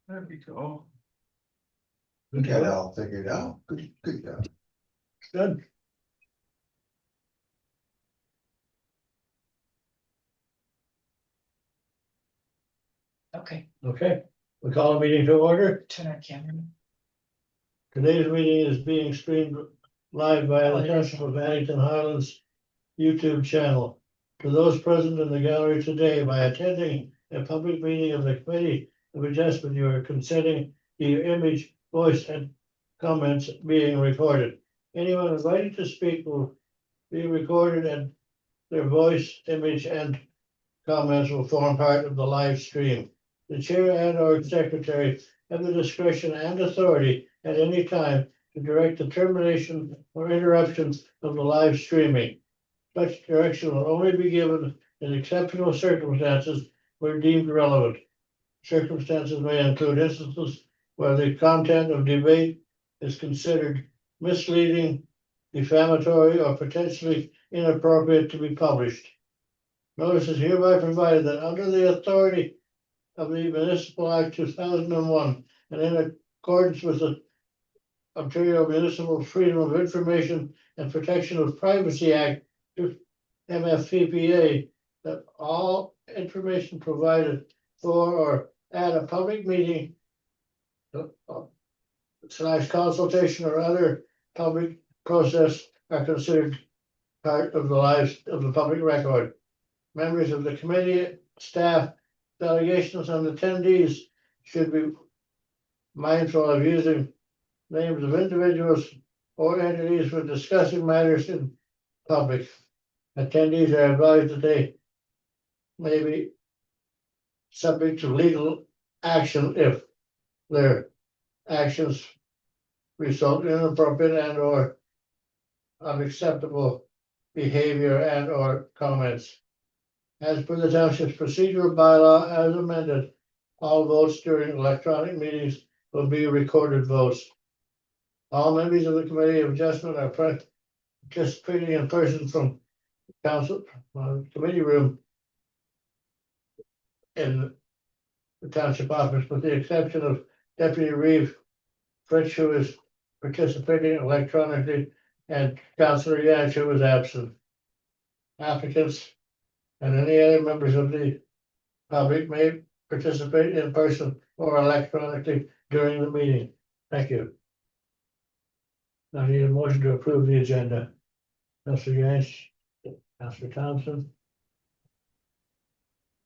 There we go. We got it all figured out. Good job. Good. Okay, Okay, we call a meeting to order. turn our camera. Today's meeting is being streamed live via the Township of Addington Highlands YouTube channel. To those present in the gallery today, by attending a public meeting of the Committee of Adjustment, you are consenting to your image, voice, and comments being recorded. Anyone invited to speak will be recorded, and their voice, image, and comments will form part of the live stream. The chair and/or secretary have the discretion and authority at any time to direct the termination or interruptions of the live streaming. Such direction will only be given in exceptional circumstances where deemed relevant. Circumstances may include instances where the content of debate is considered misleading, defamatory, or potentially inappropriate to be published. Notice is hereby provided that under the authority of the Municipal Act 2001 and in accordance with the Ontario Municipal Freedom of Information and Protection of Privacy Act, MFPPA, that all information provided for or at a public meeting / consultation or other public process are considered part of the public record. Members of the committee, staff, delegations, and attendees should be mindful of using names of individuals or entities when discussing matters in public. Attendees are advised that they may be subject to legal action if their actions result in inappropriate and/or unacceptable behavior and/or comments. As per the township's procedural bylaw as amended, all votes during electronic meetings will be recorded votes. All members of the Committee of Adjustment are participating in person from council committee room in the township office, with the exception of Deputy Reeve Fritsch, who is participating electronically, and Councillor Yance, who is absent. Applicants and any other members of the public may participate in person or electronically during the meeting. Thank you. I need a motion to approve the agenda. Councillor Yance, Councillor Thompson.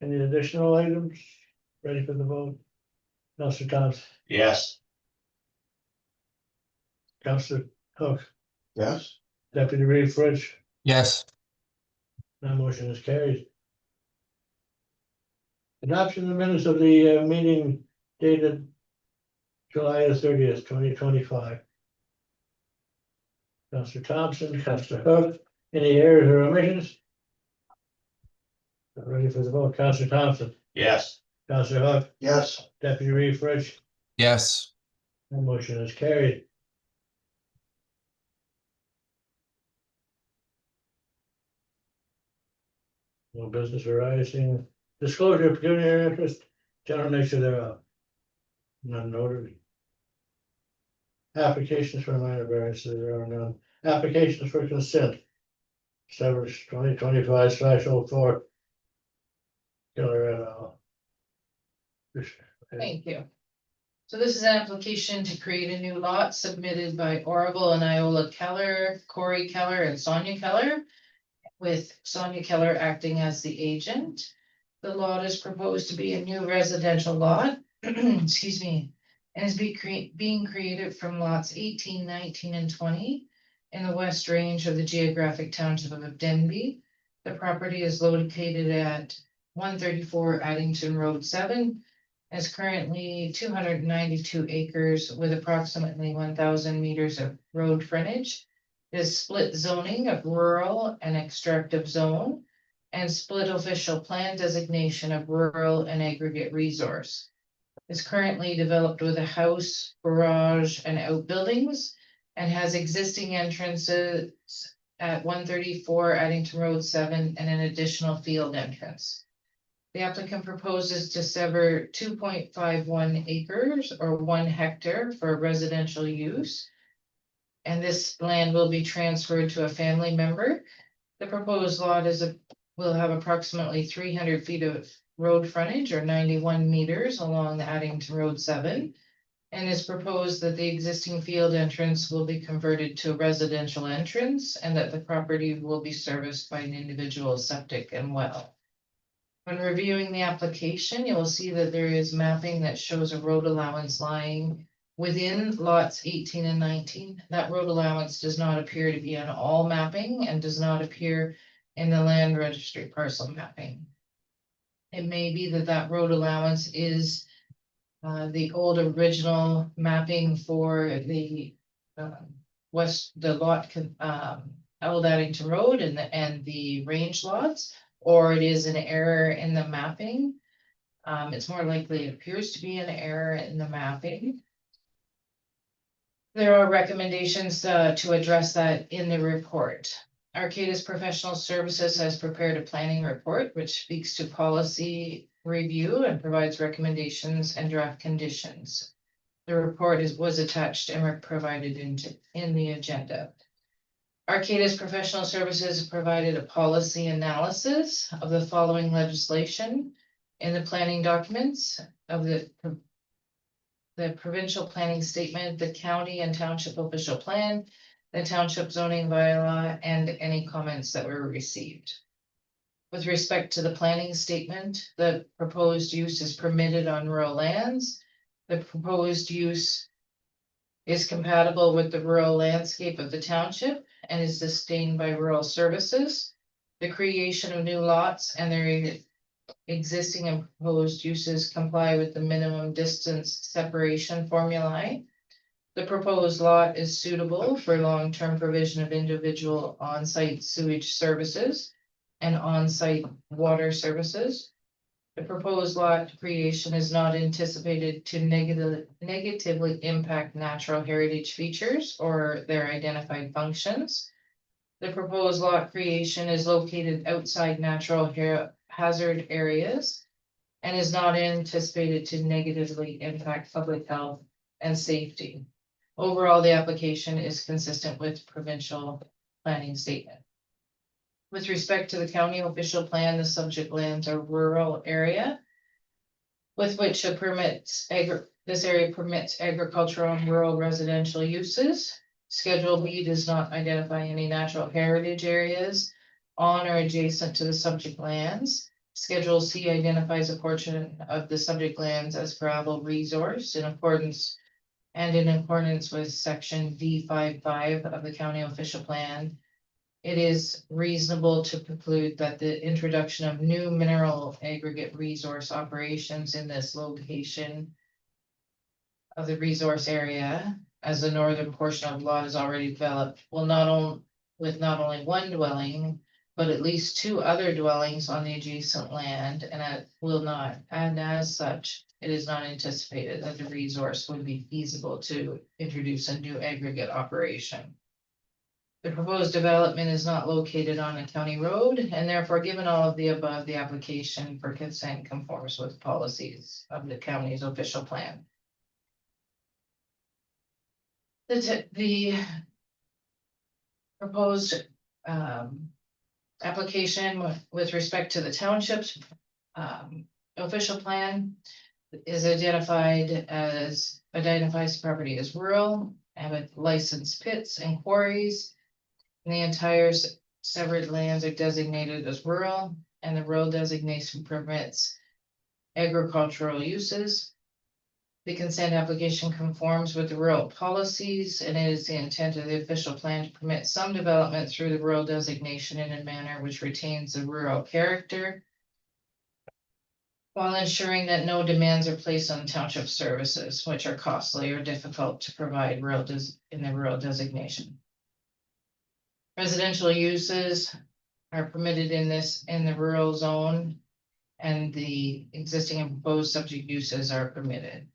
Any additional items? Ready for the vote? Councillor Thompson, Yes. Councillor Hook, Yes. Deputy Reeve Fritsch. Yes. That motion is carried. Adoption of the minutes of the meeting dated July 30th, 2025. Councillor Thompson, Councillor Hook, any errors or omissions? Ready for the vote, Councillor Thompson, Yes. Councillor Hook, Yes. Deputy Reeve Fritsch. Yes. That motion is carried. No business arising. Disclosure of pecuniary interest, general nature thereof. None noted. Applications for minor variances, there are none. Applications for consent. Severance 2025/04. Killer. Thank you. So this is an application to create a new lot submitted by Orville and Iola Keller, Corey Keller, and Sonia Keller, with Sonia Keller acting as the agent. The lot is proposed to be a new residential lot, excuse me, and is being created from lots 18, 19, and 20 in the west range of the geographic township of Denby. The property is located at 134 Addington Road 7. Is currently 292 acres with approximately 1,000 meters of road frontage. It is split zoning of rural and extractive zone and split official plan designation of rural and aggregate resource. Is currently developed with a house, garage, and outbuildings and has existing entrances at 134 Addington Road 7 and an additional field entrance. The applicant proposes to sever 2.51 acres or 1 hectare for residential use. And this land will be transferred to a family member. The proposed lot will have approximately 300 feet of road frontage or 91 meters along the Addington Road 7. And it's proposed that the existing field entrance will be converted to a residential entrance and that the property will be serviced by an individual septic and well. When reviewing the application, you will see that there is mapping that shows a road allowance lying within lots 18 and 19. That road allowance does not appear to be on all mapping and does not appear in the land registry parcel mapping. It may be that that road allowance is the old original mapping for the Old Addington Road and the range lots, or it is an error in the mapping. It's more likely it appears to be an error in the mapping. There are recommendations to address that in the report. Arcadis Professional Services has prepared a planning report which speaks to policy review and provides recommendations and draft conditions. The report was attached and provided in the agenda. Arcadis Professional Services provided a policy analysis of the following legislation in the planning documents of the provincial planning statement, the county and township official plan, the township zoning bylaw, and any comments that were received. With respect to the planning statement, the proposed use is permitted on rural lands. The proposed use is compatible with the rural landscape of the township and is sustained by rural services. The creation of new lots and their existing and proposed uses comply with the minimum distance separation formulae. The proposed lot is suitable for long-term provision of individual on-site sewage services and on-site water services. The proposed lot creation is not anticipated to negatively impact natural heritage features or their identified functions. The proposed lot creation is located outside natural hazard areas and is not anticipated to negatively impact public health and safety. Overall, the application is consistent with provincial planning statement. With respect to the county official plan, the subject lands are rural area with which this area permits agricultural and rural residential uses. Schedule B does not identify any natural heritage areas on or adjacent to the subject lands. Schedule C identifies a portion of the subject lands as gravel resource in accordance with section D55 of the county official plan. It is reasonable to conclude that the introduction of new mineral aggregate resource operations in this location of the resource area, as the northern portion of the lot is already developed, will not only one dwelling, but at least 2 other dwellings on the adjacent land, and as such, it is not anticipated that the resource would be feasible to introduce a new aggregate operation. The proposed development is not located on a county road, and therefore, given all of the above, the application for consent conforms with policies of the county's official plan. The proposed application with respect to the township's official plan identifies the property as rural, and with licensed pits and quarries. And the entire severed lands are designated as rural, and the rural designation permits agricultural uses. The consent application conforms with the rural policies, and it is the intent of the official plan to permit some development through the rural designation in a manner which retains the rural character, while ensuring that no demands are placed on township services, which are costly or difficult to provide in the rural designation. Residential uses are permitted in the rural zone, and the existing and proposed subject uses are permitted.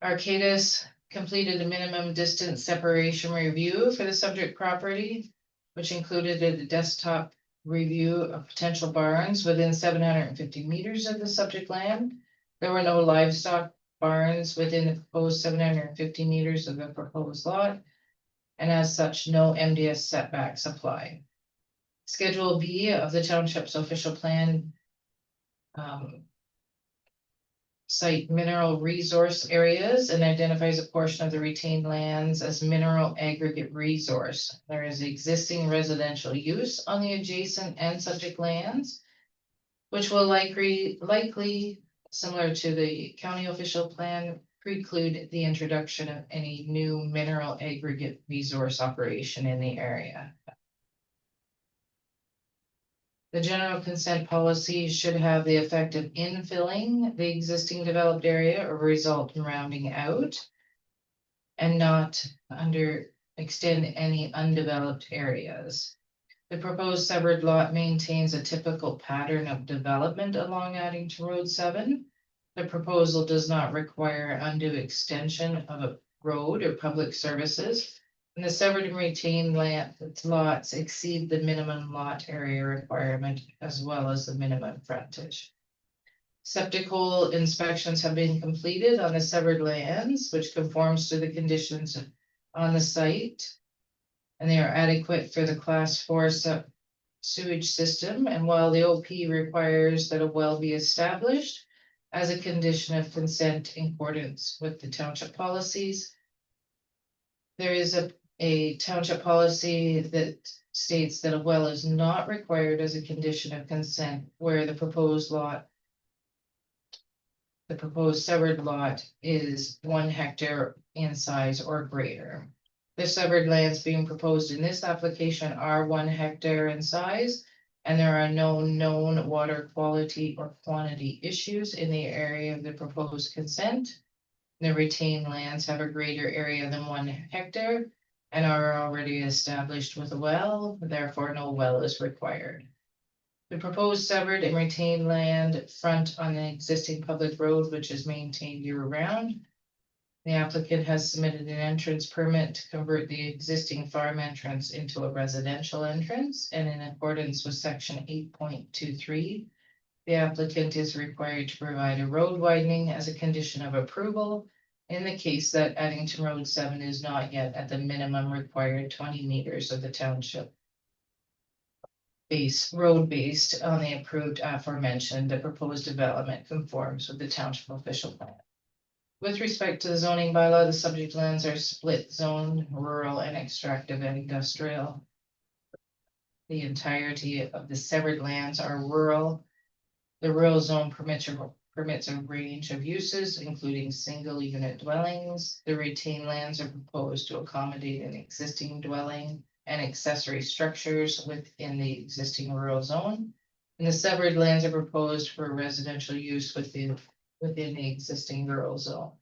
Arcadis completed a minimum distance separation review for the subject property, which included a desktop review of potential barns within 750 meters of the subject land. There were no livestock barns within the proposed 750 meters of the proposed lot. And as such, no MDS setbacks apply. Schedule B of the township's official plan site mineral resource areas and identifies a portion of the retained lands as mineral aggregate resource. There is existing residential use on the adjacent and subject lands, which will likely, similar to the county official plan, preclude the introduction of any new mineral aggregate resource operation in the area. The general consent policy should have the effect of infilling the existing developed area or result in rounding out, and not extend any undeveloped areas. The proposed severed lot maintains a typical pattern of development along Addington Road 7. The proposal does not require undue extension of a road or public services. And the severed and retained land lots exceed the minimum lot area requirement as well as the minimum frontage. Septic hole inspections have been completed on the severed lands, which conforms to the conditions on the site. And they are adequate for the class 4 sewage system. And while the OP requires that a well be established as a condition of consent in accordance with the township policies, there is a township policy that states that a well is not required as a condition of consent where the proposed severed lot is 1 hectare in size or greater. The severed lands being proposed in this application are 1 hectare in size, and there are no known water quality or quantity issues in the area of the proposed consent. The retained lands have a greater area than 1 hectare and are already established with a well, therefore no well is required. The proposed severed and retained land front on the existing public road, which is maintained year-round. The applicant has submitted an entrance permit to convert the existing farm entrance into a residential entrance, and in accordance with section 8.23, the applicant is required to provide a road widening as a condition of approval in the case that Addington Road 7 is not yet at the minimum required 20 meters of the township road based on the approved aforementioned. The proposed development conforms with the township official plan. With respect to the zoning bylaw, the subject lands are split zone, rural and extractive and industrial. The entirety of the severed lands are rural. The rural zone permits a range of uses, including single unit dwellings. The retained lands are proposed to accommodate an existing dwelling and accessory structures within the existing rural zone. And the severed lands are proposed for residential use within the existing rural zone.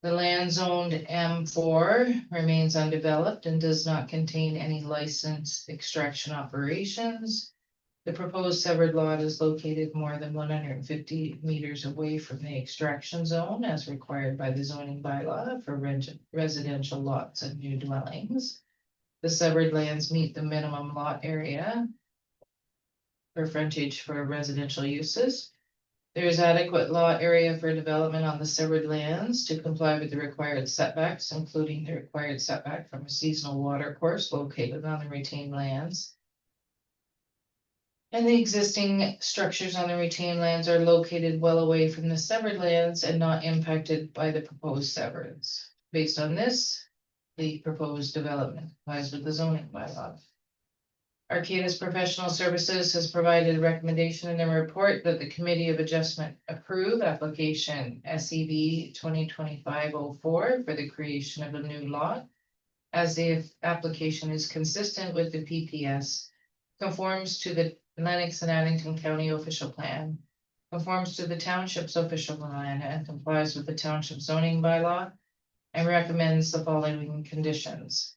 The land zoned M4 remains undeveloped and does not contain any licensed extraction operations. The proposed severed lot is located more than 150 meters away from the extraction zone as required by the zoning bylaw for residential lots and new dwellings. The severed lands meet the minimum lot area for frontage for residential uses. There is adequate lot area for development on the severed lands to comply with the required setbacks, including the required setback from a seasonal water course located on the retained lands. And the existing structures on the retained lands are located well away from the severed lands and not impacted by the proposed severance. Based on this, the proposed development complies with the zoning bylaw. Arcadis Professional Services has provided a recommendation in their report that the Committee of Adjustment approve application SEB 2025-04 for the creation of a new lot, as the application is consistent with the PPS, conforms to the Lennox and Addington County official plan, conforms to the township's official plan, and complies with the township zoning bylaw, and recommends the following conditions.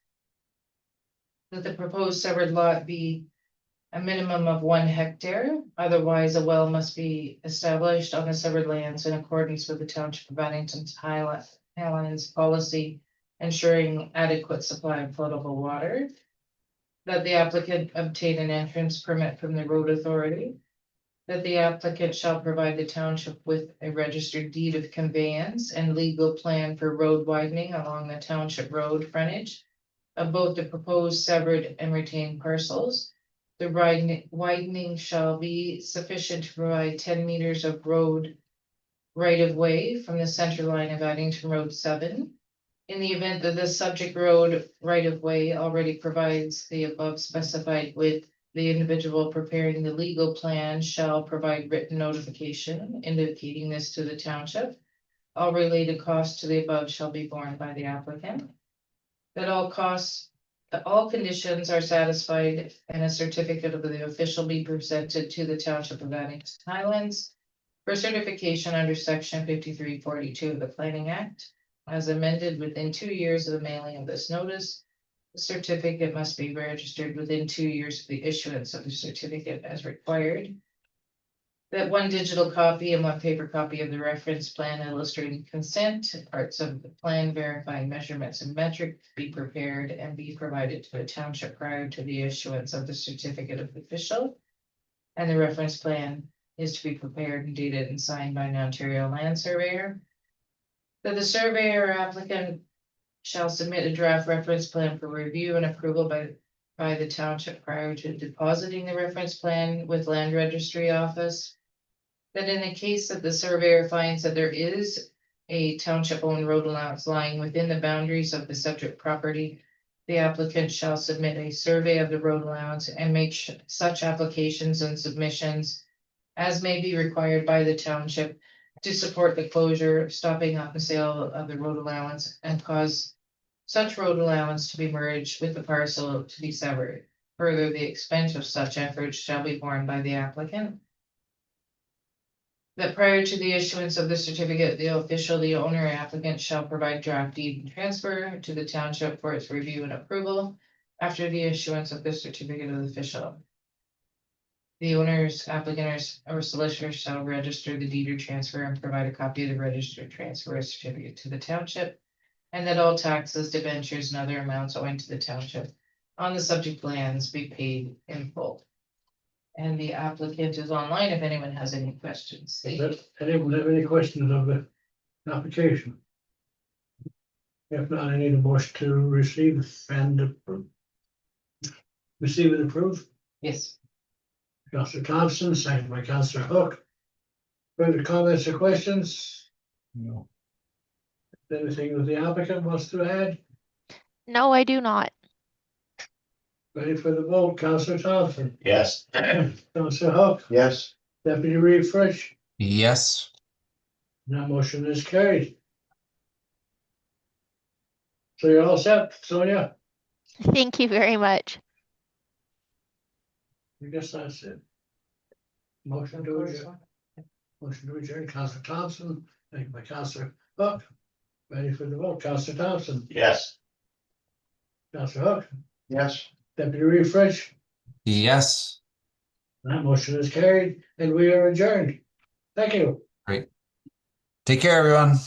That the proposed severed lot be a minimum of 1 hectare, otherwise a well must be established on the severed lands in accordance with the Township of Addington's Highlands policy, ensuring adequate supply of potable water. that the applicant obtain an entrance permit from the road authority, that the applicant shall provide the township with a registered deed of conveyance and legal plan for road widening along the township road frontage of both the proposed severed and retained parcels. The widening shall be sufficient to provide 10 meters of road right of way from the center line of Addington Road 7. In the event that the subject road right of way already provides the above specified width, the individual preparing the legal plan shall provide written notification indicating this to the township. All related costs to the above shall be borne by the applicant. That all conditions are satisfied and a certificate of the official be presented to the Township of Addington Highlands for certification under section 5342 of the Planning Act, as amended within 2 years of the mailing of this notice. The certificate must be registered within 2 years of the issuance of the certificate as required. That one digital copy and one paper copy of the reference plan illustrating consent, parts of the plan verifying measurements and metrics be prepared and be provided to the township prior to the issuance of the certificate of official. And the reference plan is to be prepared and dated and signed by an Ontario land surveyor. That the surveyor or applicant shall submit a draft reference plan for review and approval by the township prior to depositing the reference plan with land registry office. That in the case that the surveyor finds that there is a township-owned road allowance lying within the boundaries of the subject property, the applicant shall submit a survey of the road allowance and make such applications and submissions as may be required by the township to support the closure, stopping up the sale of the road allowance, and cause such road allowance to be merged with the parcel to be severed. Further, the expense of such efforts shall be borne by the applicant. That prior to the issuance of the certificate, the official, the owner, or applicant shall provide draft deed and transfer to the township for its review and approval after the issuance of the certificate of the official. The owners, applicant, or solicitor shall register the deed or transfer and provide a copy of the registered transfer certificate to the township. And that all taxes, debentures, and other amounts owing to the township on the subject lands be paid in full. And the applicant is online if anyone has any questions. Does anyone have any questions of the application? If not, I need a motion to receive and approve. Receive and approve. Yes. Councillor Thompson, second by Councillor Hook. Further comments or questions? No. Anything that the applicant wants to add? No, I do not. Ready for the vote, Councillor Thompson, Yes. Councillor Hook, Yes. Deputy Reeve Fritsch. Yes. That motion is carried. So you're all set, Sonia? Thank you very much. I guess that's it. Motion to adjourn. Motion to adjourn, Councillor Thompson, thank you by Councillor Hook. Ready for the vote, Councillor Thompson, Yes. Councillor Hook, Yes. Deputy Reeve Fritsch. Yes. That motion is carried and we are adjourned. Thank you. Take care, everyone.